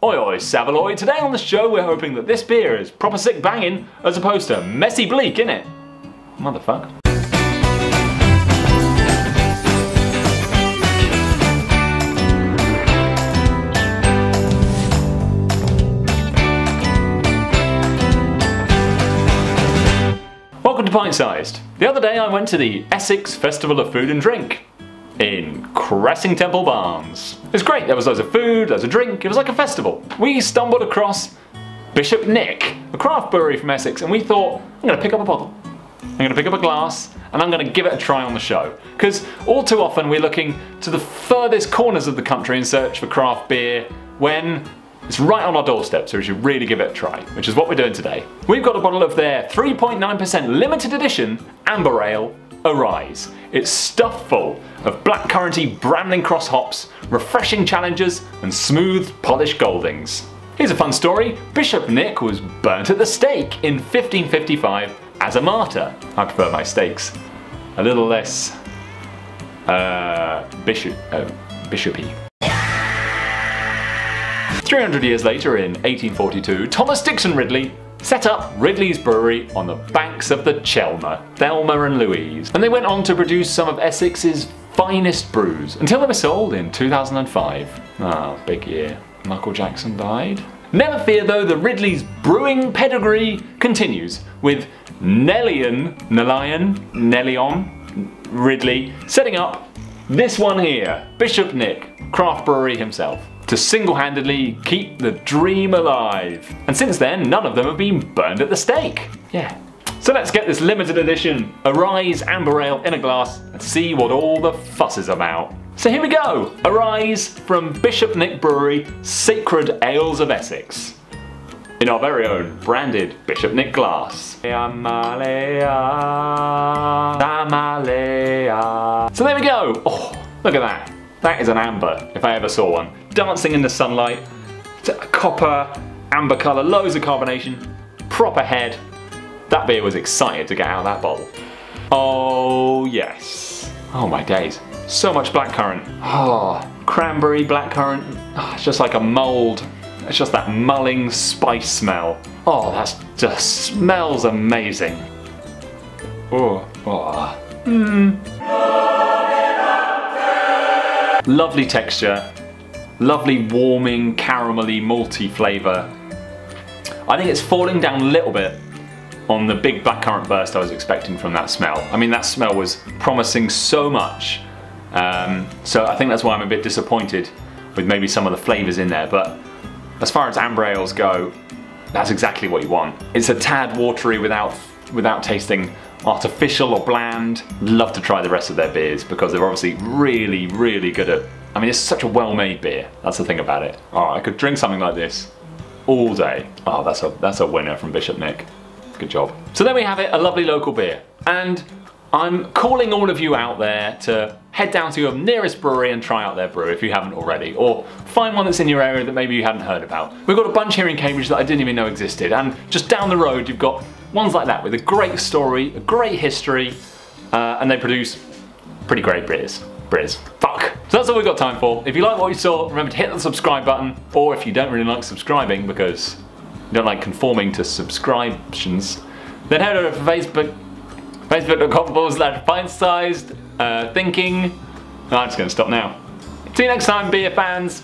Oi oi Savaloy, today on the show we're hoping that this beer is proper sick banging as opposed to messy bleak, innit? Motherfuck. Welcome to Pint Sized. The other day I went to the Essex Festival of Food and Drink in Cressing Temple Barns. It was great, there was loads of food, loads of drink, it was like a festival. We stumbled across Bishop Nick, a craft brewery from Essex, and we thought, I'm going to pick up a bottle, I'm going to pick up a glass, and I'm going to give it a try on the show. Because all too often we're looking to the furthest corners of the country in search for craft beer when it's right on our doorstep, so we should really give it a try, which is what we're doing today. We've got a bottle of their 3.9% limited edition Amber Ale, Arise. It's stuffed full of blackcurranty Bramling Cross hops, refreshing challengers, and smooth, polished goldings. Here's a fun story. Bishop Nick was burnt at the stake in 1555 as a martyr. I prefer my steaks a little less bishopy. 300 years later, in 1842, Thomas Dixon Ridley set up Ridley's Brewery on the banks of the Chelmer, Thelma and Louise, and they went on to produce some of Essex's finest brews until they were sold in 2005. Ah, big year. Michael Jackson died. Never fear though, the Ridley's brewing pedigree continues with Nelion Ridley setting up this one here, Bishop Nick, craft brewery himself, to single-handedly keep the dream alive. And since then, none of them have been burned at the stake. Yeah. So let's get this limited edition Arise Amber Ale in a glass and see what all the fuss is about. So here we go, Arise from Bishop Nick Brewery, Sacred Ales of Essex. In our very own branded Bishop Nick glass. So there we go. Oh, look at that. That is an amber, if I ever saw one. Dancing in the sunlight, copper, amber colour, loads of carbonation, proper head. That beer was excited to get out of that bottle. Oh yes. Oh my days. So much blackcurrant. Oh, cranberry, blackcurrant. Oh, it's just like a mould. It's just that mulling spice smell. Oh, that just smells amazing. Oh, oh. Lovely texture, lovely warming, caramelly, malty flavour. I think it's falling down a little bit on the big blackcurrant burst I was expecting from that smell. I mean, that smell was promising so much. So I think that's why I'm a bit disappointed with maybe some of the flavours in there. But as far as amber ales go, that's exactly what you want. It's a tad watery without tasting artificial or bland. Love to try the rest of their beers because they're obviously really, really good at, I mean, it's such a well-made beer. That's the thing about it. Oh, I could drink something like this all day. Oh, that's a winner from Bishop Nick. Good job. So there we have it, a lovely local beer. And I'm calling all of you out there to head down to your nearest brewery and try out their brew if you haven't already, or find one that's in your area that maybe you hadn't heard about. We've got a bunch here in Cambridge that I didn't even know existed, and just down the road you've got ones like that with a great story, a great history, and they produce pretty great beers. Fuck. So that's all we've got time for. If you like what you saw, remember to hit the subscribe button, or if you don't really like subscribing because you don't like conforming to subscriptions, then head over to Facebook, facebook.com/pint-sized thinking. I'm just going to stop now. See you next time, beer fans.